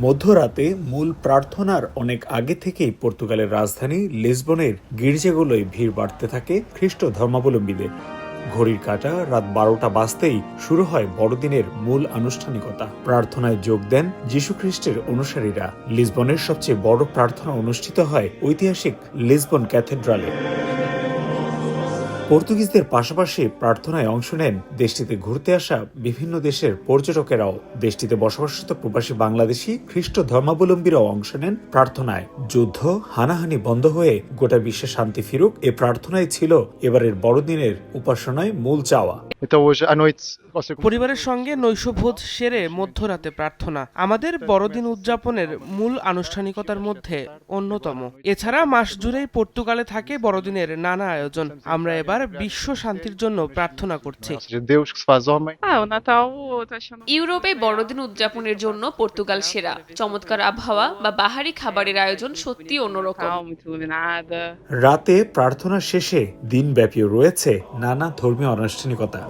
মধ্যরাতে মূল প্রার্থনার অনেক আগে থেকেই পর্তুগালের রাজধানী লিসবনের গির্জাগুলোয় ভিড় বাড়তে থাকে খ্রিস্ট ধর্মাবলম্বীদের। ঘড়ির কাঁটা রাত 12টা বাজতেই শুরু হয় বড়দিনের মূল আনুষ্ঠানিকতা। প্রার্থনায় যোগ দেন যীশু খ্রিস্টের অনুসারীরা। লিসবনের সবচেয়ে বড় প্রার্থনা অনুষ্ঠিত হয় ঐতিহাসিক লিসবন ক্যাথেড্রালে। পর্তুগিজদের পাশাপাশি প্রার্থনায় অংশ নেন দেশটিতে ঘুরতে আসা বিভিন্ন দেশের পর্যটকেরাও। দেশটিতে বসবাসরত প্রবাসী বাংলাদেশি খ্রিস্ট ধর্মাবলম্বীরাও অংশ নেন প্রার্থনায়। যুদ্ধ হানাহানি বন্ধ হয়ে গোটা বিশ্বে শান্তি ফিরুক, এ প্রার্থনাই ছিল এবারের বড়দিনের উপাসনায় মূল চাওয়া। পরিবারের সঙ্গে নৈশভোজ সেরে মধ্যরাতে প্রার্থনা আমাদের বড়দিন উদযাপনের মূল আনুষ্ঠানিকতার মধ্যে অন্যতম। এছাড়া মাস জুড়েই পর্তুগালে থাকে বড়দিনের নানা আয়োজন। আমরা এবার বিশ্ব শান্তির জন্য প্রার্থনা করছি। ইউরোপে বড়দিন উদযাপনের জন্য পর্তুগাল সেরা। চমৎকার আবহাওয়া বা বাহারি খাবারের আয়োজন সত্যি অন্যরকম। রাতে প্রার্থনা শেষে দিনব্যাপী রয়েছে নানা ধর্মীয় আনুষ্ঠানিকতা।